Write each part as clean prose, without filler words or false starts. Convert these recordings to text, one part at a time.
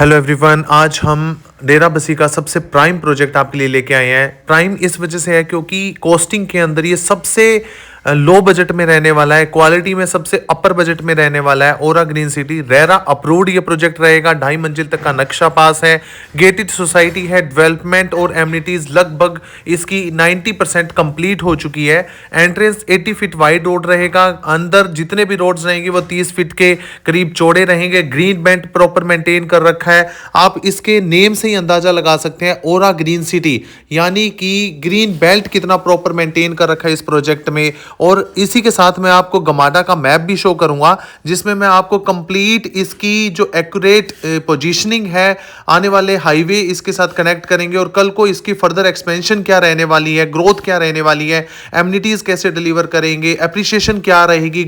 Hello everyone, आज हम डेरा बसी का सबसे प्राइम प्रोजेक्ट आपके लिए लेके आए हैं। प्राइम इस वजह से है क्योंकि कॉस्टिंग के अंदर ये सबसे लो बजट में रहने वाला है, क्वालिटी में सबसे अपर बजट में रहने वाला है। ओरा ग्रीन सिटी रेरा अप्रूव्ड ये प्रोजेक्ट रहेगा। 2.5 मंजिल तक का नक्शा पास है, गेटेड सोसाइटी है, डेवलपमेंट और एमिनिटीज लगभग इसकी 90% कंप्लीट हो चुकी है। एंट्रेंस 80 फीट वाइड रोड रहेगा। अंदर जितने भी रोड्स रहेंगे वो 30 फीट के करीब चौड़े रहेंगे। ग्रीन बेल्ट प्रॉपर मेंटेन कर रखा है। आप इसके नेम से ही अंदाजा लगा सकते हैं, ओरा ग्रीन सिटी, यानी कि ग्रीन बेल्ट कितना प्रॉपर मेंटेन कर रखा है इस प्रोजेक्ट में। और इसी के साथ मैं आपको गमाडा का मैप भी शो करूंगा, जिसमें मैं आपको कंप्लीट इसकी जो एक्यूरेट पोजीशनिंग है, आने वाले हाईवे इसके साथ कनेक्ट करेंगे और कल को इसकी फर्दर एक्सपेंशन क्या रहने वाली है, ग्रोथ क्या रहने वाली है, एमिनिटीज कैसे डिलीवर करेंगे, एप्रिसिएशन क्या रहेगी,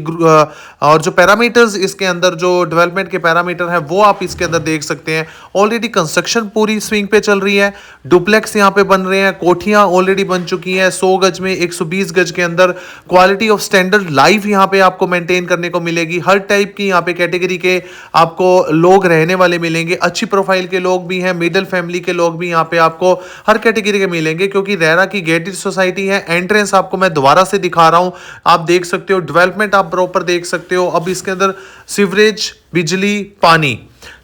और जो पैरामीटर्स इसके अंदर जो डेवलपमेंट के पैरामीटर हैं वो आप इसके अंदर देख सकते हैं। ऑलरेडी कंस्ट्रक्शन पूरी स्विंग पे चल रही है। डुप्लेक्स यहाँ पे बन रहे हैं, कोठियां ऑलरेडी बन चुकी हैं 100 गज में, 120 गज के अंदर। क्वालिटी ऑफ स्टैंडर्ड लाइफ यहाँ पे आपको मेंटेन करने को मिलेगी। हर टाइप की यहाँ पे कैटेगरी के आपको लोग रहने वाले मिलेंगे। अच्छी प्रोफाइल के लोग भी हैं, मिडिल फैमिली के लोग भी यहाँ पे आपको हर कैटेगरी के मिलेंगे, क्योंकि रेरा की गेटेड सोसाइटी है। एंट्रेंस आपको मैं दोबारा से दिखा रहा हूं, आप देख सकते हो। डेवलपमेंट आप प्रॉपर देख सकते हो। अब इसके अंदर सीवरेज, बिजली, पानी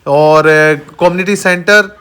और कम्युनिटी सेंटर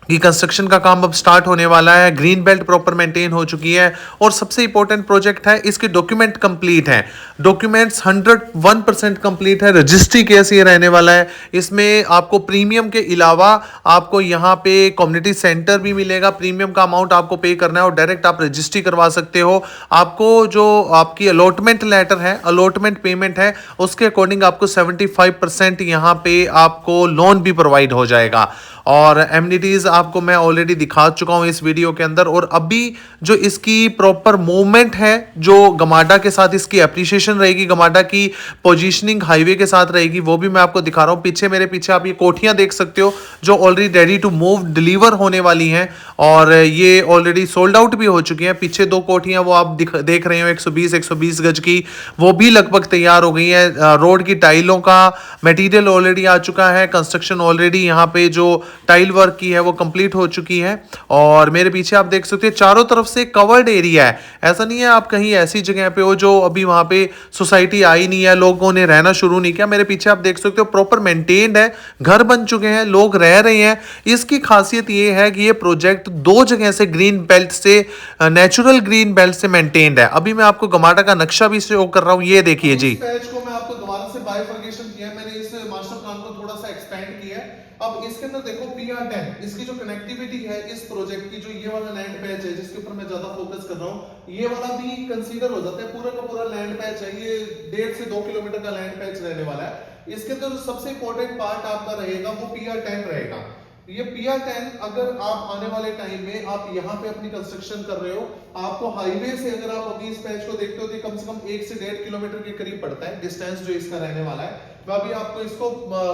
की कंस्ट्रक्शन का काम अब स्टार्ट होने वाला है। ग्रीन बेल्ट प्रॉपर मेंटेन हो चुकी है और सबसे इंपॉर्टेंट प्रोजेक्ट है, इसके डॉक्यूमेंट कंप्लीट हैं। डॉक्यूमेंट्स 101% कंप्लीट है। रजिस्ट्री केस ये रहने वाला है। इसमें आपको प्रीमियम के अलावा आपको यहाँ पे कम्युनिटी सेंटर भी मिलेगा। प्रीमियम का अमाउंट आपको पे करना है और डायरेक्ट आप रजिस्ट्री करवा सकते हो। आपको जो आपकी अलॉटमेंट लेटर है, अलॉटमेंट पेमेंट है, उसके अकॉर्डिंग आपको 75% यहाँ पे आपको लोन भी प्रोवाइड हो जाएगा। और एमिनिटीज आपको मैं ऑलरेडी दिखा चुका हूं इस वीडियो के अंदर। और अभी जो इसकी प्रॉपर मूवमेंट है, जो गमाडा के साथ इसकी एप्रिसिएशन रहेगी, गमाडा की पोजीशनिंग हाईवे के साथ रहेगी, वो भी मैं आपको दिखा रहा हूं। पीछे मेरे पीछे आप ये कोठियां देख सकते हो जो already ready to move deliver होने वाली हैं और ये ऑलरेडी सोल्ड आउट भी हो चुकी हैं। पीछे 2 कोठियां वो आप देख रहे हो 120 गज की, वो भी लगभग तैयार हो गई है। रोड की टाइलों का मटेरियल ऑलरेडी आ चुका है। कंस्ट्रक्शन ऑलरेडी यहाँ पे जो टाइल वर्क की है वो कंप्लीट हो चुकी है। और मेरे पीछे आप देख सकते हैं चारों तरफ से कवर्ड एरिया है। ऐसा नहीं है आप कहीं ऐसी जगह पे हो जो अभी वहां पे सोसाइटी आई नहीं है, लोगों ने रहना शुरू नहीं किया। मेरे पीछे आप देख सकते हो प्रॉपर मेंटेन्ड है, घर बन चुके हैं, लोग रह रहे हैं। इसकी खासियत ये है कि ये प्रोजेक्ट 2 जगह से ग्रीन बेल्ट से, नेचुरल ग्रीन बेल्ट से मेंटेन्ड है। अभी मैं आपको गमाडा का नक्शा भी शो कर रहा हूं, ये देखिए जी। पैच को मैं आपको दोबारा से बाइफर्केशन किया है, मैंने इस मास्टर प्लान को थोड़ा सा एक्सपेंड किया है। अब इसके अंदर देखो PR10, इसकी जो कनेक्टिविटी है इस प्रोजेक्ट की, जो ये वाला लैंड पैच है जिसके ऊपर मैं ज्यादा फोकस कर रहा हूँ, ये वाला भी कंसीडर हो जाता है। पूरा का पूरा लैंड पैच है, ये 1.5 से 2 किलोमीटर का लैंड पैच रहने वाला है। इसके अंदर सबसे इंपॉर्टेंट पार्ट आपका रहेगा वो PR10 रहेगा। ये PR10 अगर आप आने वाले टाइम में आप यहाँ पे अपनी कंस्ट्रक्शन कर रहे हो, आपको हाईवे से अगर आप अभी इस पैच को देखते हो तो कम से कम 1 से 1.5 किलोमीटर के करीब पड़ता है डिस्टेंस जो इसका रहने वाला है। मैं अभी आपको इसको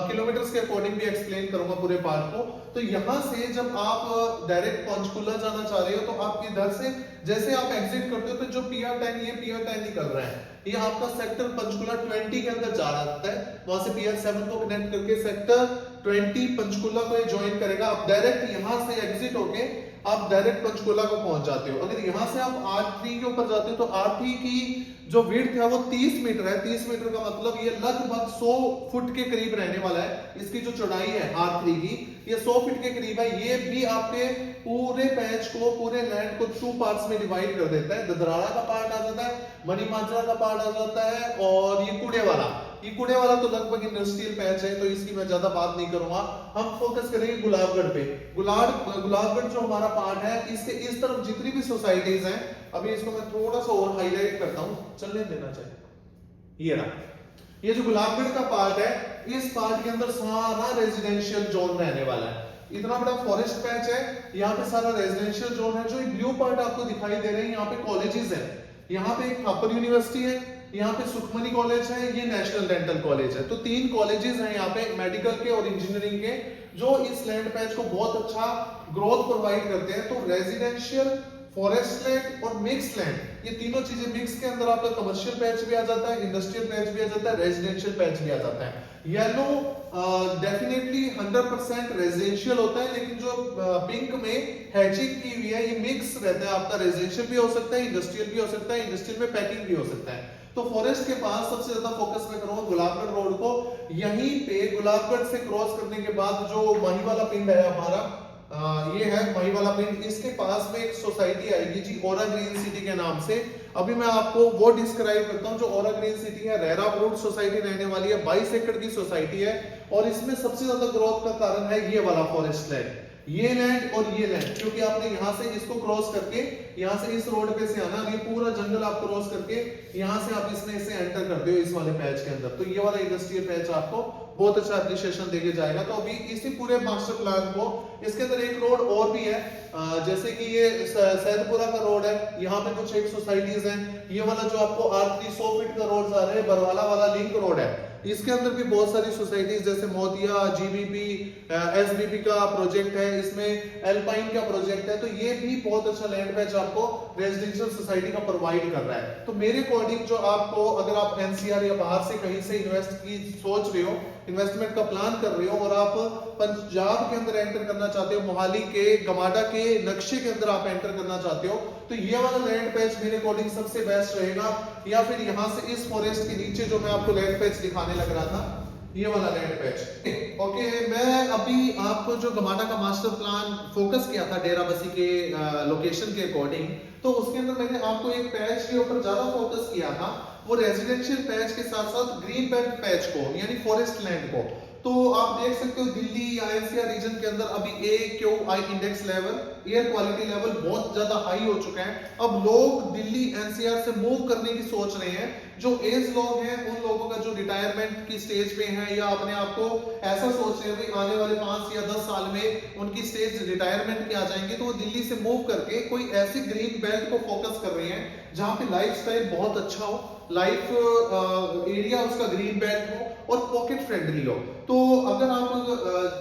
किलोमीटर्स के अकॉर्डिंग भी एक्सप्लेन करूंगा पूरे पार्ट को। तो यहाँ से जब आप डायरेक्ट पंचकुला जाना चाह रहे हो तो आप इधर से जैसे आप एग्जिट करते हो तो जो PR10 ये PR10 निकल रहा है, ये आपका सेक्टर पंचकुला 20 के अंदर जा रहा है। वहां से PR7 को कनेक्ट करके सेक्टर 20 पंचकुला को ज्वाइन करेगा। आप डायरेक्ट यहां से एग्जिट होके आप डायरेक्ट पंचकुला को पहुंच जाते हो। अगर यहां से आप R3 के ऊपर जाते हो तो R3 की जो विड्थ है वो 30 मीटर है। 30 मीटर का मतलब ये लगभग 100 फुट के करीब रहने वाला है। इसकी जो चौड़ाई है R3 की, ये 100 फीट के करीब है। ये भी आपके पूरे पैच को, पूरे लैंड को 2 पार्ट्स में डिवाइड कर देता है। ददराड़ा का पार्ट आ जाता है, मणिमाजरा का पार्ट आ जाता है, और ये कूड़े वाला तो लगभग इंडस्ट्रियल पैच है, तो इसकी मैं ज्यादा बात नहीं करूंगा। हम फोकस करेंगे गुलाबगढ़ पे। गुलाबगढ़ जो हमारा पार्ट है, इसके इस तरफ जितनी भी सोसाइटीज हैं, अभी इसको मैं थोड़ा सा और हाईलाइट करता हूं, चलने देना चाहिए। ये रहा, ये जो गुलाबगढ़ का पार्ट है, इस पार्ट के अंदर सारा रेजिडेंशियल जोन रहने वाला है। इतना बड़ा फॉरेस्ट पैच है, यहाँ पे सारा रेजिडेंशियल जोन है। जो ब्लू पार्ट आपको दिखाई दे रहे हैं, यहाँ पे कॉलेजेस है। यहाँ पे एक थापर यूनिवर्सिटी है, यहाँ पे सुखमनी कॉलेज है, ये नेशनल डेंटल कॉलेज है। तो 3 कॉलेजेस हैं यहाँ पे मेडिकल के और इंजीनियरिंग के, जो इस लैंड पैच को बहुत अच्छा ग्रोथ प्रोवाइड करते हैं। तो रेजिडेंशियल फॉरेस्ट लैंड और मिक्स लैंड, ये तीनों चीजें मिक्स के अंदर आपका कमर्शियल पैच भी आ जाता है, इंडस्ट्रियल पैच भी आ जाता है, रेजिडेंशियल पैच भी आ जाता है। येलो डेफिनेटली 100% रेजिडेंशियल होता है, लेकिन जो पिंक में हैचिंग की हुई है ये मिक्स रहता है आपका, रेजिडेंशियल भी हो सकता है, इंडस्ट्रियल भी हो सकता है, इंडस्ट्रियल में पैकिंग भी हो सकता है। तो फॉरेस्ट के पास सबसे ज्यादा फोकस मैं करूंगा गुलाबगढ़ रोड को। यहीं पे गुलाबगढ़ से क्रॉस करने के बाद जो माहीवाला पिंड है हमारा, ये है माहीवाला पिंड, इसके पास में एक सोसाइटी आएगी जी ओरा ग्रीन सिटी के नाम से। अभी मैं आपको वो डिस्क्राइब करता हूँ। जो ओरा ग्रीन सिटी है, रेरा ब्रूड सोसाइटी रहने वाली है, 22 एकड़ की सोसाइटी है, और इसमें सबसे ज्यादा ग्रोथ का कारण है ये वाला फॉरेस्ट लैंड, ये लैंड और ये लैंड, क्योंकि आपने यहाँ से इसको क्रॉस करके यहाँ से इस रोड पे से आना, ये पूरा जंगल आप क्रॉस करके यहाँ से आप इसमें से एंटर करते हो इस वाले पैच के अंदर। तो ये वाला इंडस्ट्रियल पैच आपको बहुत अच्छा एप्रिसिएशन देके जाएगा। तो अभी इसी पूरे मास्टर प्लान को, इसके अंदर एक रोड और भी है, जैसे कि ये सैदपुरा का रोड है, यहाँ पे कुछ एक सोसाइटीज हैं। ये वाला जो आपको R3 100 फीट का रोड आ रहा है, बरवाला वाला लिंक रोड है, इसके अंदर भी बहुत सारी सोसाइटीज जैसे मोतिया, जीबीपी, एसबीपी का प्रोजेक्ट है, इसमें एल्पाइन का प्रोजेक्ट है। तो ये भी बहुत अच्छा लैंड पैच आपको रेजिडेंशियल सोसाइटी का प्रोवाइड कर रहा है। तो मेरे अकॉर्डिंग जो आपको, अगर आप एनसीआर या बाहर से कहीं से इन्वेस्ट की सोच रहे हो, इन्वेस्टमेंट का प्लान कर रहे हो, और आप पंजाब के अंदर एंटर करना चाहते हो, मोहाली के गमाडा के नक्शे के अंदर आप एंटर करना चाहते हो, तो ये वाला लैंड पैच मेरे अकॉर्डिंग सबसे बेस्ट रहेगा। या फिर यहाँ से इस फॉरेस्ट के नीचे जो मैं आपको लैंड पैच दिखाने लग रहा था, ये वाला लैंड पैच। ओके, मैं अभी आपको जो गमाडा का मास्टर प्लान फोकस किया था डेरा बसी के लोकेशन के अकॉर्डिंग, तो उसके अंदर मैंने आपको एक पैच के ऊपर ज्यादा फोकस किया था, वो रेजिडेंशियल पैच के साथ साथ ग्रीन बेल्ट पैच को, यानी फॉरेस्ट लैंड को। तो आप देख सकते हो दिल्ली या एनसीआर रीजन के अंदर अभी AQI index level, air quality level बहुत ज्यादा हाई हो चुका है। अब लोग दिल्ली एनसीआर से मूव करने की सोच रहे हैं। जो एज लोग हैं, उन लोगों का जो रिटायरमेंट की स्टेज पे हैं, या अपने आप को ऐसा सोच रहे हैं कि आने वाले 5 या 10 साल में उनकी स्टेज रिटायरमेंट के आ जाएंगे, तो वो दिल्ली से मूव करके कोई ऐसी ग्रीन बेल्ट को फोकस कर रहे हैं जहां पे लाइफस्टाइल बहुत अच्छा हो, लाइफ एरिया उसका ग्रीन बेल्ट हो और पॉकेट फ्रेंडली हो। तो अगर आप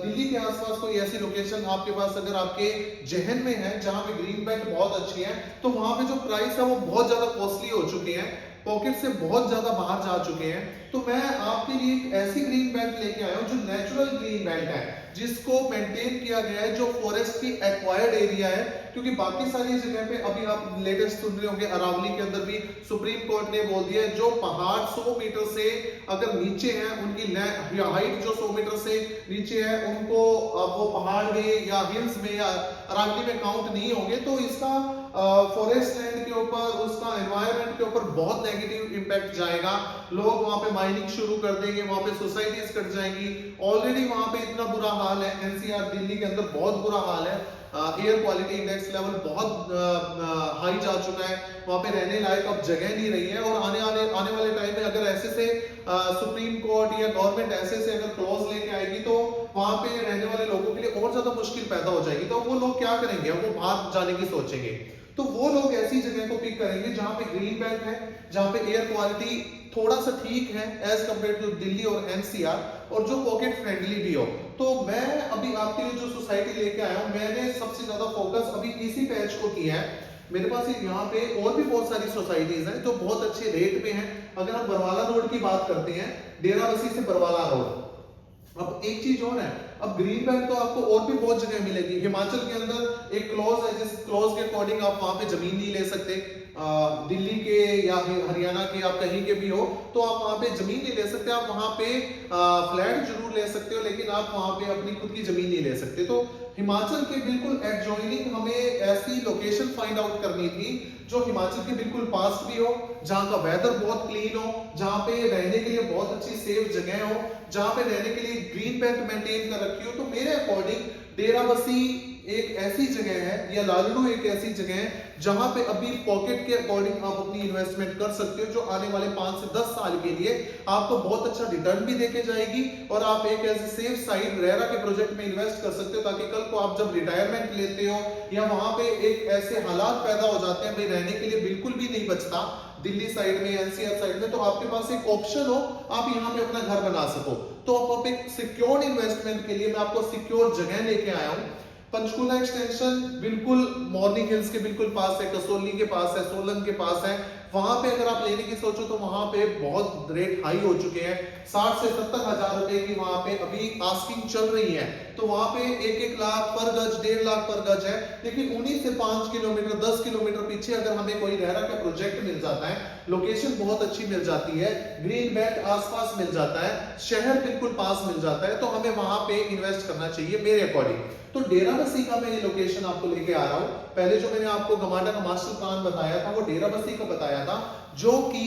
दिल्ली के आसपास कोई ऐसी लोकेशन आपके पास अगर आपके जहन में है जहां पे ग्रीन बेल्ट बहुत अच्छी है, तो वहां पे जो प्राइस है वो बहुत ज्यादा कॉस्टली हो चुके हैं, पॉकेट से बहुत ज्यादा बाहर जा चुके हैं। तो मैं आपके लिए एक ऐसी ग्रीन बेल्ट लेके आया हूं जो नेचुरल ग्रीन बेल्ट है, जिसको मेंटेन किया गया है, जो फॉरेस्ट की एक्वायर्ड एरिया है। क्योंकि बाकी सारी जगह पे अभी आप लेटेस्ट सुन रहे होंगे, अरावली के अंदर भी सुप्रीम कोर्ट ने बोल दिया है, जो पहाड़ 100 मीटर से अगर नीचे हैं, उनकी हाइट जो 100 मीटर से नीचे है, उनको वो पहाड़ में या हिल्स में या अरावली में काउंट नहीं होंगे। तो इसका फॉरेस्ट लैंड के ऊपर, उसका एनवायरनमेंट के ऊपर बहुत नेगेटिव इंपैक्ट जाएगा। लोग वहां पे माइनिंग शुरू कर देंगे, वहां पे सोसाइटीज कट जाएंगी। ऑलरेडी वहां पे इतना बुरा हाल है, एनसीआर दिल्ली के अंदर बहुत बुरा हाल है, एयर क्वालिटी इंडेक्स लेवल बहुत हाई जा चुका है, वहां पे रहने लायक अब जगह नहीं रही है। और आने वाले टाइम में अगर ऐसे से सुप्रीम कोर्ट या गवर्नमेंट ऐसे से अगर क्लॉज लेके आएगी, तो वहां पे रहने वाले लोगों के लिए और ज्यादा मुश्किल पैदा हो जाएगी। तो वो लोग क्या करेंगे, वो बाहर जाने की सोचेंगे। तो वो लोग ऐसी जगह को पिक करेंगे जहां पे ग्रीन बेल्ट है, जहां पे एयर क्वालिटी थोड़ा सा ठीक है एज कंपेयर टू दिल्ली और एनसीआर, और जो पॉकेट फ्रेंडली भी हो। तो मैं अभी आपके लिए जो सोसाइटी लेके आया हूं, मैंने सबसे ज्यादा फोकस अभी इसी पैच को किया है। मेरे पास यहाँ पे और भी बहुत सारी सोसाइटीज हैं जो बहुत अच्छे रेट पे हैं। अगर हम बरवाला रोड की बात करते हैं, डेरा बसी से बरवाला रोड, अब एक चीज और है, अब ग्रीन बेल्ट तो आपको और भी बहुत जगह मिलेगी। हिमाचल के अंदर एक क्लॉज है, जिस क्लॉज के अकॉर्डिंग आप वहां पे जमीन नहीं ले सकते। दिल्ली के या हरियाणा के आप कहीं के भी हो, तो आप वहां पे जमीन नहीं ले सकते। आप वहां पे फ्लैट जरूर ले सकते हो, लेकिन आप वहां पे अपनी खुद की जमीन नहीं ले सकते। तो हिमाचल के बिल्कुल एडजॉइनिंग हमें ऐसी लोकेशन फाइंड आउट करनी थी जो हिमाचल के बिल्कुल पास भी हो, जहां का वेदर बहुत क्लीन हो, जहां पे रहने के लिए बहुत अच्छी सेफ जगह हो, जहां पे रहने के लिए ग्रीन बेल्ट मेंटेन कर रखी हो। तो मेरे अकॉर्डिंग डेरा बसी एक ऐसी जगह है, या लालड़ू एक ऐसी जगह है जहां पे अभी पॉकेट के अकॉर्डिंग आप अपनी इन्वेस्टमेंट कर सकते हो, जो आने वाले 5 से 10 साल के लिए आपको बहुत अच्छा रिटर्न भी देके जाएगी। और आप एक ऐसे सेफ साइड रेरा के प्रोजेक्ट में इन्वेस्ट कर सकते हो, ताकि कल को आप जब रिटायरमेंट लेते हो या वहां पे एक ऐसे हालात पैदा हो जाते हैं भाई रहने के लिए बिल्कुल भी नहीं बचता दिल्ली साइड में, एनसीआर साइड में, तो आपके पास एक ऑप्शन हो, आप यहाँ पे अपना घर बना सको। तो आप एक सिक्योर इन्वेस्टमेंट के लिए मैं आपको सिक्योर जगह लेके आया हूँ। पंचकूला एक्सटेंशन बिल्कुल मॉर्निंग हिल्स के बिल्कुल पास है, कसौली के पास है, सोलन के पास है। वहां पे अगर आप लेने की सोचो तो वहां पे बहुत रेट हाई हो चुके हैं, 60 से 70 हजार रुपए की वहां पे अभी आस्किंग चल रही है। तो वहां पे 1-1 लाख पर गज, 1.5 लाख पर गज है। लेकिन उन्हीं से 5 किलोमीटर 10 किलोमीटर पीछे अगर हमें कोई रेरा का प्रोजेक्ट मिल जाता है, लोकेशन बहुत अच्छी मिल जाती है, ग्रीन बेल्ट आसपास मिल जाता है, शहर बिल्कुल पास मिल जाता है, तो हमें वहां पे इन्वेस्ट करना चाहिए मेरे अकॉर्डिंग। तो डेरा बस्सी का मैं ये लोकेशन आपको लेके आ रहा हूं। पहले जो मैंने आपको गमाडा का मास्टर प्लान बताया था वो डेरा बस्सी का बताया था, जो कि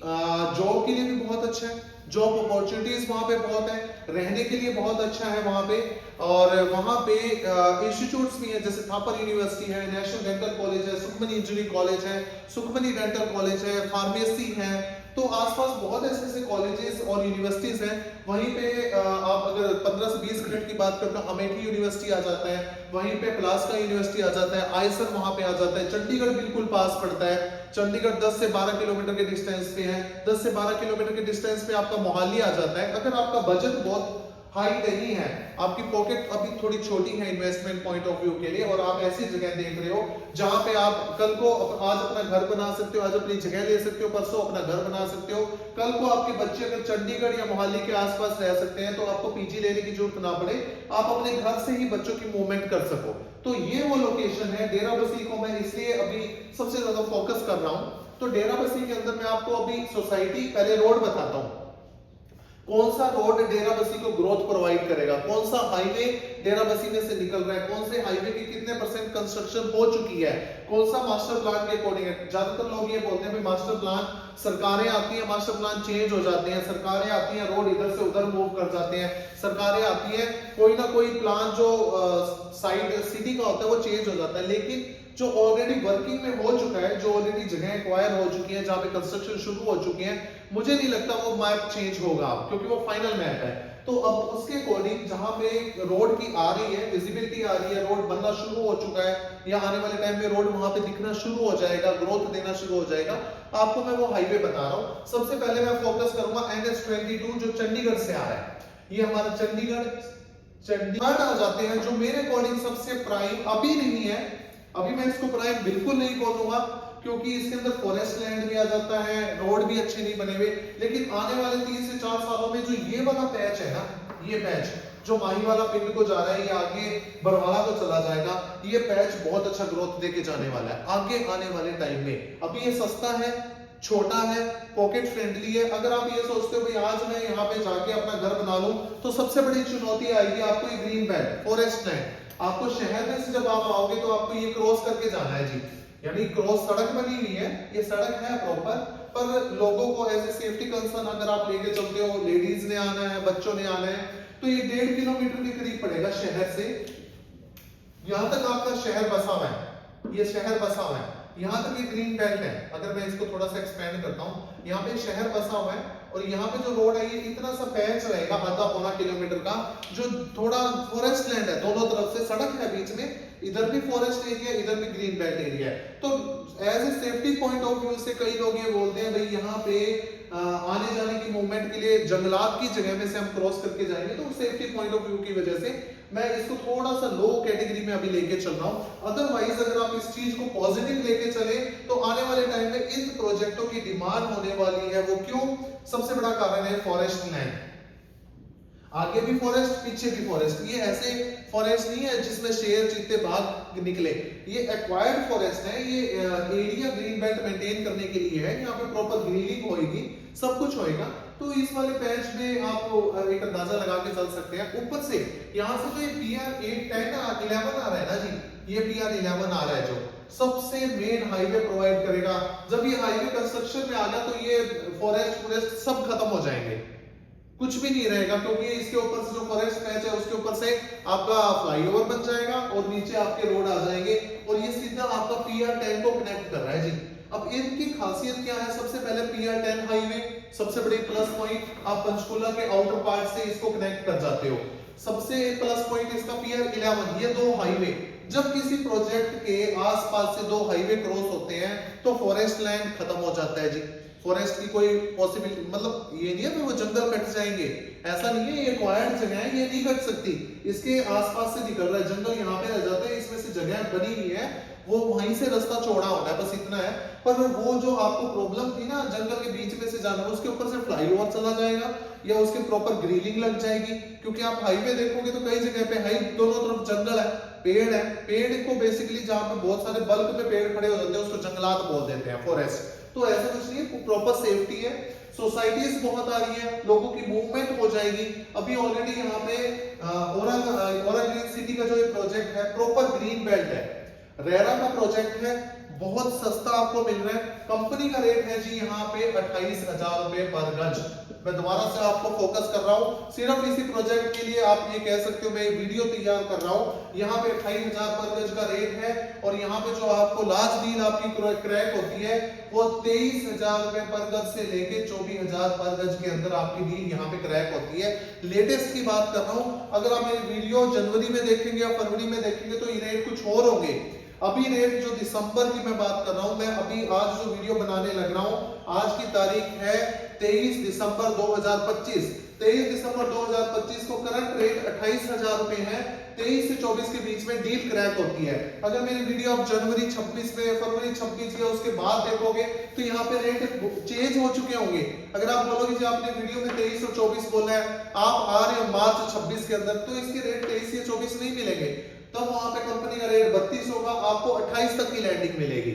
जॉब के लिए भी बहुत अच्छा है, जॉब अपॉर्चुनिटीज वहां पे बहुत है, रहने के लिए बहुत अच्छा है वहां पे। और वहां पे इंस्टीट्यूट्स भी हैं, जैसे थापर यूनिवर्सिटी है, नेशनल डेंटल कॉलेज है, सुखमनी इंजीनियरिंग कॉलेज है, सुखमनी डेंटल कॉलेज है, फार्मेसी है। तो आसपास बहुत ऐसे ऐसे कॉलेजेस और यूनिवर्सिटीज हैं। वहीं पे आप अगर 15 से 20 मिनट की बात करते हो, अमेठी यूनिवर्सिटी आ जाता है, वहीं पे प्लास्का यूनिवर्सिटी आ जाता है, आईएसआर वहां पे आ जाता है, चंडीगढ़ बिल्कुल पास पड़ता है। चंडीगढ़ 10 से 12 किलोमीटर के डिस्टेंस पे है, 10 से 12 किलोमीटर के डिस्टेंस पे आपका मोहाली आ जाता है। अगर आपका बजट बहुत हाई नहीं है, आपकी पॉकेट अभी थोड़ी छोटी है इन्वेस्टमेंट पॉइंट ऑफ व्यू के लिए, और आप ऐसी जगह देख रहे हो जहां पे आप कल को आज अपना घर बना सकते हो, आज अपनी जगह ले सकते हो, परसों अपना घर बना सकते हो, कल को आपके बच्चे अगर चंडीगढ़ या मोहाली के आसपास रह सकते हैं तो आपको पीजी लेने की जरूरत ना पड़े, आप अपने घर से ही बच्चों की मूवमेंट कर सको। तो ये वो लोकेशन है। डेरा बस्सी को मैं इसलिए अभी सबसे ज्यादा फोकस कर रहा हूं। तो डेरा बस्सी के अंदर मैं आपको अभी सोसाइटी, पहले रोड बताता हूं, कौन सा रोड डेरा बस्सी को ग्रोथ प्रोवाइड करेगा, कौन सा हाईवे डेरा बस्सी में से निकल रहा है, कौन से हाईवे की कितने % कंस्ट्रक्शन हो चुकी है, कौन सा मास्टर प्लान के अकॉर्डिंग है। ज्यादातर लोग ये बोलते हैं भाई मास्टर प्लान, सरकारें आती है, मास्टर प्लान चेंज हो जाते हैं, सरकारें आती हैं, रोड इधर से उधर मूव कर जाते हैं, सरकारें आती है, कोई ना कोई प्लान जो साइड सिटी का होता है वो चेंज हो जाता है। लेकिन जो ऑलरेडी वर्किंग में हो चुका है, जो ऑलरेडी जगह एक्वायर हो चुकी है, जहां पे कंस्ट्रक्शन शुरू हो चुकी है, मुझे नहीं लगता वो मैप चेंज होगा, क्योंकि वो फाइनल मैप है। तो अब उसके अकॉर्डिंग जहां पे रोड की आ रही है, विजिबिलिटी आ रही है, रोड बनना शुरू हो चुका है, या आने वाले टाइम में रोड वहां पे दिखना शुरू हो जाएगा, ग्रोथ देना शुरू हो जाएगा, आपको मैं वो हाईवे बता रहा हूं। सबसे पहले मैं फोकस करूंगा NH-22 जो चंडीगढ़ से आ रहा है। ये हमारा चंडीगढ़ आ जाते हैं, जो मेरे अकॉर्डिंग सबसे प्राइम अभी नहीं है। अभी मैं इसको प्राइम बिल्कुल नहीं बोलूंगा, क्योंकि इसके अंदर फॉरेस्ट लैंड भी आ जाता है, रोड भी अच्छे नहीं बने हुए। लेकिन आने वाले 3 से 4 सालों में जो ये वाला पैच है ना, ये पैच जो माही वाला पिंड को जा रहा है, ये आगे बरवाला को चला जाएगा, ये पैच बहुत अच्छा ग्रोथ देके जाने वाला है आगे आने वाले टाइम में। अभी ये सस्ता है, छोटा है, पॉकेट फ्रेंडली है। अगर आप ये सोचते हो भाई आज मैं यहाँ पे जाके अपना घर बना लूं, तो सबसे बड़ी चुनौती आएगी आपको ये ग्रीन बेल्ट, फॉरेस्ट लैंड। आपको शहर में से जब आप आओगे तो आपको ये क्रॉस करके जाना है जी, यानी क्रॉस सड़क बनी हुई है, ये सड़क है प्रॉपर, पर लोगों को एज ए सेफ्टी कंसर्न अगर आप लेके चलते हो, लेडीज ने आना है, बच्चों ने आना है, तो ये 1.5 किलोमीटर के करीब पड़ेगा शहर से। यहां तक आपका शहर बसा हुआ है, ये शहर बसा हुआ है, यहां तक ये ग्रीन बेल्ट है। अगर मैं इसको थोड़ा सा एक्सपेंड करता हूं, यहाँ पे शहर बसा हुआ है, और यहाँ पे जो रोड है ये इतना सा पैच रहेगा आधा पौना किलोमीटर का, जो थोड़ा फॉरेस्ट लैंड है, दोनों तरफ से सड़क है बीच में, इधर भी फॉरेस्ट एरिया, इधर भी ग्रीन बेल्ट एरिया है। तो as a safety point of view से कई लोग ये बोलते हैं भाई यहाँ पे आने जाने की मूवमेंट के लिए जंगलात की जगह में से हम क्रॉस करके जाएंगे, तो सेफ्टी पॉइंट ऑफ व्यू की वजह से मैं इसको थोड़ा सा लो कैटेगरी में अभी लेके चल रहा हूं। अदरवाइज अगर आप इस चीज को पॉजिटिव लेके चले तो आने वाले टाइम में इन प्रोजेक्टों की डिमांड होने वाली है। वो क्यों? सबसे बड़ा कारण है फॉरेस्ट लैंड, आगे भी फॉरेस्ट, पीछे भी फॉरेस्ट। ये ऐसे फॉरेस्ट नहीं है जिसमें शेर चीते बाघ निकले, ये एक्वायर्ड फॉरेस्ट है। ये एरिया ग्रीन बेल्ट मेंटेन करने के लिए है, यहाँ पे प्रॉपर ग्रीनिंग होएगी, सब कुछ होएगा। तो इस वाले पैच में आप एक अंदाजा लगा के चल सकते हैं। ऊपर से यहाँ से जो ये PR 11 आ रहा है ना जी, ये PR 11 आ रहा है जो सबसे मेन हाईवे प्रोवाइड करेगा। जब ये हाईवे कंस्ट्रक्शन में आ गया तो ये फॉरेस्ट सब खत्म हो जाएंगे, कुछ भी नहीं रहेगा, क्योंकि इसके ऊपर से जो फॉरेस्ट पैच है उसके ऊपर से आपका फ्लाईओवर बन जाएगा और नीचे आपके रोड आ जाएंगे, और ये सीधा आपका PR 10 को कनेक्ट कर रहा है जी। अब इनकी खासियत क्या है? सबसे पहले PR 10 हाईवे, सबसे बड़ी प्लस पॉइंट, आप पंचकूला के आउटर पार्ट से इसको कनेक्ट कर जाते हो। सबसे प्लस पॉइंट इसका PR 11, ये दो हाईवे। जब किसी प्रोजेक्ट के आसपास से दो हाईवे क्रॉस होते हैं तो फॉरेस्ट लैंड खत्म हो जाता है जी। फॉरेस्ट की कोई पॉसिबिलिटी, मतलब ये नहीं है कि वो जंगल कट जाएंगे, ऐसा नहीं है, ये एक्वायर्ड जगह है, ये नहीं कट सकती, इसके आसपास से निकल रहा है, जंगल यहाँ पे रह जाते हैं, इसमें से जगह बनी हुई है, वो वहीं से रास्ता चौड़ा होना है, बस इतना है। पर वो जो आपको प्रॉब्लम थी ना जंगल के बीच में से जाना, उसके ऊपर से फ्लाईओवर चला जाएगा या उसके प्रॉपर ग्रिलिंग लग जाएगी, क्योंकि आप हाईवे देखोगे तो कई जगह पे हाई दोनों तरफ जंगल है, पेड़ है, पेड़ को बेसिकली जहाँ पे बहुत सारे बल्क में पेड़ खड़े हो जाते हैं उसको जंगलात बोल देते हैं, फॉरेस्ट। तो ऐसा कुछ नहीं है, प्रॉपर सेफ्टी है, सोसाइटीज बहुत आ रही है, लोगों की मूवमेंट हो जाएगी। अभी ऑलरेडी यहाँ पे ओरा ग्रीन सिटी का जो प्रोजेक्ट है प्रॉपर ग्रीन बेल्ट है, रेरा का प्रोजेक्ट है, बहुत सस्ता आपको मिल रहा है, कंपनी का रेट है जी यहाँ पे 28,000 रुपए पर गज। मैं दोबारा से आपको फोकस कर रहा हूँ, सिर्फ इसी प्रोजेक्ट के लिए आप ये कह सकते हो मैं वीडियो तैयार कर रहा हूँ, यहाँ पे 28,000 पर गज का रेट है, और यहाँ पे जो आपको लास्ट डील आपकी क्रैक होती है वो 23,000 रुपए पर गज से लेके 24,000 पर गज के अंदर आपकी डील यहाँ पे क्रैक होती है। लेटेस्ट की बात कर रहा हूँ, अगर आप मेरी वीडियो जनवरी में देखेंगे या फरवरी में देखेंगे तो ये रेट कुछ और होंगे। अभी रेट जो दिसंबर की मैं बात कर रहा हूं, मैं अभी आज जो वीडियो बनाने लग रहा हूं, आज की तारीख है 23 दिसंबर 2025। 23 दिसंबर 2025 को करंट रेट 28,000 रुपए है, 23 से 24 के बीच में डील क्रैक होती है। अगर मेरी वीडियो आप जनवरी 26 में, फरवरी 26 या उसके बाद देखोगे तो यहाँ पे रेट चेंज हो चुके होंगे। अगर आप बोलोगे कि आपने वीडियो में 23 और 24 बोला है, आप आ रहे हो मार्च 26 के अंदर, तो इसके रेट 23 या 24 नहीं मिलेंगे, तब वहां पे कंपनी का रेट 32 होगा, आपको 28 तक की लैंडिंग मिलेगी।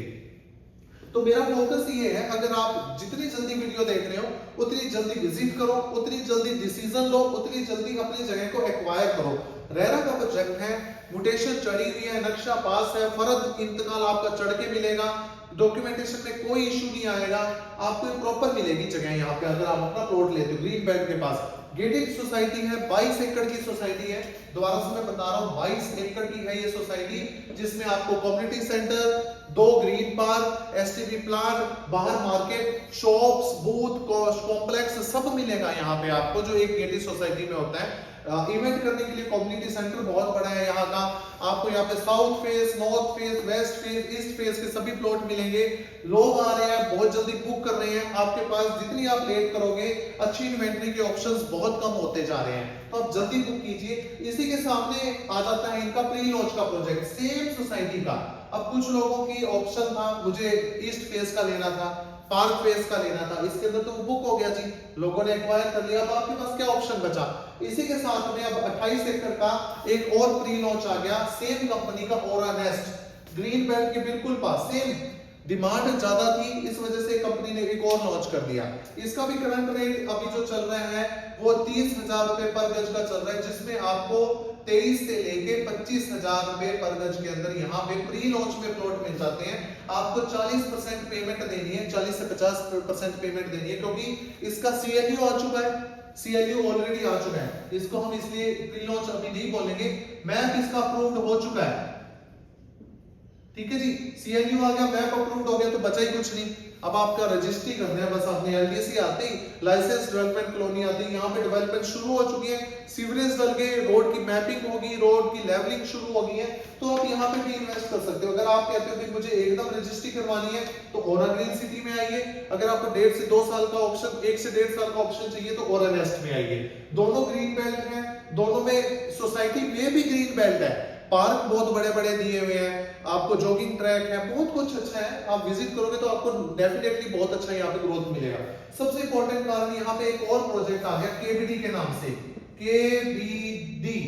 तो मेरा फोकस ये है, अगर आप जितनी जल्दी वीडियो देख रहे हो उतनी जल्दी विजिट करो, उतनी जल्दी डिसीजन लो, उतनी जल्दी अपनी जगह को एक्वायर करो। रेरा का प्रोजेक्ट है, म्यूटेशन चढ़ी हुई है, नक्शा पास है, फर्द इंतकाल आपका चढ़ के मिलेगा, डॉक्यूमेंटेशन में कोई इशू नहीं आएगा, आपको प्रॉपर मिलेगी जगह यहाँ पे अगर आप अपना प्लॉट लेते हो ग्रीन बेल्ट के पास। गेटेड सोसाइटी है, 22 एकड़ की सोसाइटी है, दोबारा से मैं बता रहा हूँ 22 एकड़ की है ये सोसाइटी, जिसमें आपको community centre, 2 green park, STB plant, बाहर मार्केट, शॉप्स, बूथ, कॉम्प्लेक्स सब मिलेगा यहाँ पे आपको, जो एक गेटेड सोसाइटी में होता है। इवेंट करने के लिए कम्युनिटी सेंटर बहुत बड़ा है यहाँ का, आपको यहाँ पे south face, north face, west face, east face के सभी प्लॉट मिलेंगे। लोग आ रहे हैं, बहुत जल्दी बुक कर रहे हैं, आपके पास जितनी आप लेट करोगे अच्छी इन्वेंटरी के ऑप्शंस बहुत कम होते जा रहे हैं, तो आप जल्दी बुक कीजिए। इसी के सामने आ जाता है इनका प्री लॉन्च का प्रोजेक्ट, सेम सोसाइटी का। अब कुछ लोगों की ऑप्शन था, मुझे ईस्ट फेस का लेना था, पार्क फेस का लेना था, इसके अंदर तो बुक हो गया जी, लोगों ने एक्वायर कर लिया, अब आपके पास क्या ऑप्शन बचा? इसी के साथ में अब 28 एकड़ का एक और प्री लॉन्च आ गया, सेम कंपनी का ओरा नेस्ट, ग्रीन बेल्ट के बिल्कुल पास, सेम डिमांड ज्यादा थी, इस वजह से कंपनी ने एक और लॉन्च कर दिया। इसका भी करंट रेट अभी जो चल रहा है वो 30,000 रुपए पर गज का चल रहा है, जिसमें आपको 23 से लेके 25,000 रुपए पर गज के अंदर यहाँ पे प्री लॉन्च में प्लॉट मिल जाते हैं। आपको 40% पेमेंट देनी है, 40 से 50% पेमेंट देनी है, क्योंकि इसका सीएलयू आ चुका है, सीएलयू ऑलरेडी आ चुका है, इसको हम इसलिए प्री लॉन्च अभी नहीं बोलेंगे, मैप इसका अप्रूव्ड हो चुका है, ठीक है जी, सीएलयू आ गया, मैप अप्रूव्ड हो गया, तो बचा ही कुछ नहीं। अब आपका रजिस्ट्री करना है, बस आपने एलडीसी आते ही, लाइसेंस डेवलपमेंट कॉलोनी आती है, यहाँ पे डेवलपमेंट शुरू हो चुकी है, सीवरेज डल गए, रोड की मैपिंग होगी, रोड की लेवलिंग शुरू हो गई है, तो आप यहाँ पे भी इन्वेस्ट कर सकते हो। अगर आप कहते हो कि मुझे एकदम रजिस्ट्री करवानी है तो ओरा ग्रीन सिटी में आइए, अगर आपको 1.5 से 2 साल का ऑप्शन, 1 से 1.5 साल का ऑप्शन चाहिए तो ओरा नेस्ट में आइए। दोनों ग्रीन बेल्ट है, दोनों में सोसाइटी में भी ग्रीन बेल्ट है, पार्क बहुत बड़े बड़े दिए हुए हैं, आपको जॉगिंग ट्रैक है, बहुत कुछ अच्छा है, आप विजिट करोगे तो आपको डेफिनेटली बहुत अच्छा यहाँ पे ग्रोथ मिलेगा। सबसे इंपॉर्टेंट कारण यहाँ पे एक और प्रोजेक्ट आ गया केबीडी के नाम से, केबीडी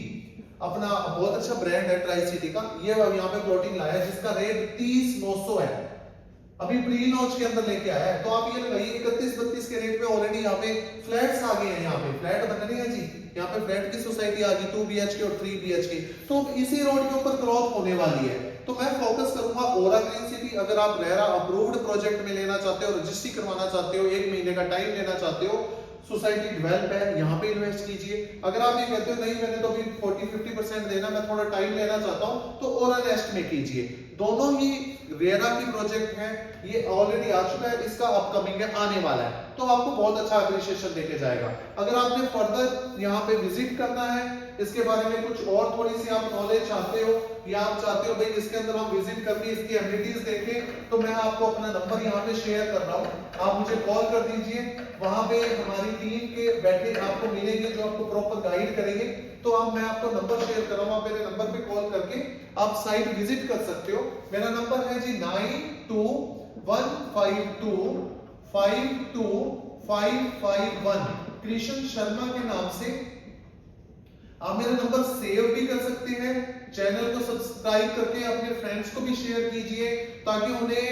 अपना बहुत अच्छा ब्रांड है ट्राई सिटी का, ये यहाँ पे प्लॉटिंग लाया है जिसका रेट 30,900 है, अभी प्री लॉन्च के अंदर लेके आया है। तो आप ये लगाइए 31-32 के रेट में ऑलरेडी यहाँ पे फ्लैट्स आ गए हैं, यहाँ पे फ्लैट बन रहे हैं जी, यहाँ पे फ्लैट की सोसाइटी आ गई 2 BHK और 3 BHK, तो इसी रोड के ऊपर ग्रोथ होने वाली है। तो मैं फोकस करूंगा ओरा ग्रीन सिटी, अगर आप रेरा अप्रूव्ड प्रोजेक्ट में लेना चाहते हो, रजिस्ट्री करवाना चाहते हो, 1 महीने का टाइम लेना चाहते हो, सोसाइटी डेवलप है, यहाँ पे इन्वेस्ट कीजिए। अगर आप ये कहते हो नहीं मैंने तो अभी 40-50% देना, मैं थोड़ा टाइम लेना चाहता हूँ, तो ओरा नेस्ट में कीजिए। दोनों ही रेरा की प्रोजेक्ट है, ये ऑलरेडी आ चुका है, इसका अपकमिंग है, आने वाला है, तो आपको बहुत अच्छा एप्रिसिएशन देके जाएगा। अगर आपने फर्दर यहाँ पे विजिट करना है इसके बारे में कुछ और थोड़ी सी आप नॉलेज चाहते हो या आप चाहते हो भाई इसके अंदर हम विजिट करके इसकी एमिनिटीज देखें, तो मैं आपको अपना नंबर यहाँ पे शेयर कर रहा हूँ, आप मुझे कॉल कर दीजिए। वहां पे हमारी टीम के बैठे आपको मिलेंगे जो आपको प्रॉपर गाइड करेंगे। तो अब मैं आपको नंबर शेयर कर रहा हूँ, आप मेरे नंबर पे कॉल करके आप साइट विजिट कर सकते हो। मेरा नंबर है जी 9215252551, कृष्ण शर्मा के नाम से। आप मेरा नंबर सेव भी कर सकते हैं, चैनल को सब्सक्राइब करके अपने फ्रेंड्स को भी शेयर कीजिए, ताकि उन्हें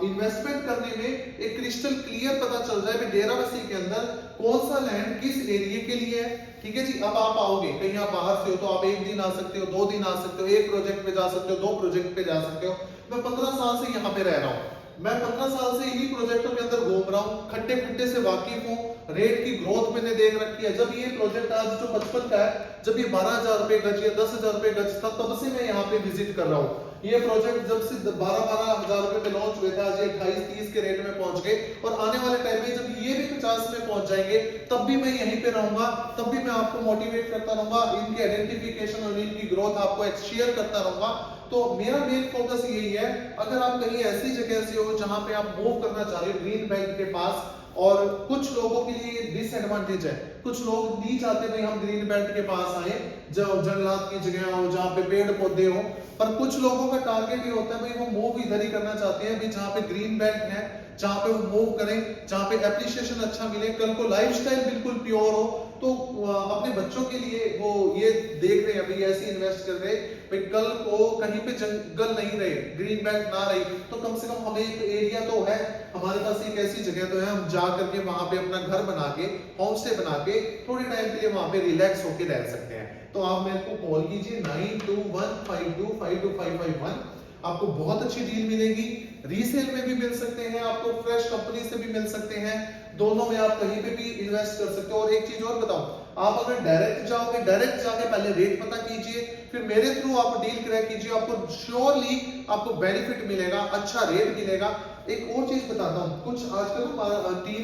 इन्वेस्टमेंट करने में एक क्रिस्टल क्लियर पता चल जाए कि डेराबस्सी के अंदर कौन सा लैंड किस एरिया के लिए है। ठीक है जी। अब आप आओगे कहीं, आप बाहर से हो तो आप 1 दिन आ सकते हो, 2 दिन आ सकते हो, 1 प्रोजेक्ट पे जा सकते हो, 2 प्रोजेक्ट पे जा सकते हो। मैं 15 साल से यहाँ पे रह रहा हूँ, मैं 15 साल से इन्हीं प्रोजेक्टों के अंदर घूम रहा हूँ, खट्टे खट्टे से वाकिफ हूँ, रेट की ग्रोथ मैंने देख रखी है। जब ये प्रोजेक्ट आज जो 55 का है, जब ये 12,000 रुपए गज या 10,000 रुपए गज था, तब से मैं यहाँ पे विजिट कर रहा हूँ। ये प्रोजेक्ट जब से 12,000 रुपए पे लॉन्च हुए थे, आज ये 28-30 के रेट में पहुंच गए, और आने वाले टाइम में जब ये भी 50 में पहुंच जाएंगे, तब भी मैं यहीं पे रहूंगा, तब भी मैं आपको मोटिवेट करता रहूंगा, इनके आइडेंटिफिकेशन और इनकी ग्रोथ आपको शेयर करता रहूंगा। तो मेरा मेन फोकस यही है, अगर आप कहीं ऐसी जगह से हो जहां पे आप मूव करना चाह रहे हो ग्रीन बेल्ट के पास, और कुछ लोगों के लिए डिसएडवांटेज है, कुछ लोग नहीं चाहते भाई हम ग्रीन बेल्ट के पास आए, जो जंगलात की जगह हो जहाँ पे पेड़ पौधे हो, पर कुछ लोगों का टारगेट ये होता है भाई वो मूव इधर ही करना चाहते हैं भाई जहाँ पे ग्रीन बेल्ट है, जहाँ पे वो मूव करें, जहाँ पे एप्रिसिएशन अच्छा मिले, कल को लाइफस्टाइल बिल्कुल प्योर हो। तो अपने बच्चों के लिए वो ये देख रहे हैं भाई ऐसे इन्वेस्ट कर रहे भाई, कल को कहीं पे जंगल नहीं रहे, ग्रीन बेल्ट ना रही, तो कम से कम हमें एक एरिया तो है, हमारे पास एक ऐसी जगह तो है, हम जा करके वहां पे अपना घर बना के, होम स्टे बना के थोड़े टाइम के लिए वहां पे रिलैक्स होके रह सकते हैं। तो आप मेरे को कॉल कीजिए 9215252551, आपको बहुत अच्छी डील मिलेगी, रीसेल में भी मिल सकते हैं, आपको फ्रेश कंपनी से भी मिल सकते हैं, दोनों में आप कहीं पे भी इन्वेस्ट कर सकते हो। और एक चीज और बताऊं, आप अगर डायरेक्ट जाओगे, डायरेक्ट जाके पहले रेट पता कीजिए, फिर मेरे थ्रू आप डील क्रैक कीजिए, आपको श्योरली आपको बेनिफिट मिलेगा, अच्छा रेट मिलेगा। एक और चीज बताता हूँ, कुछ आजकल टीम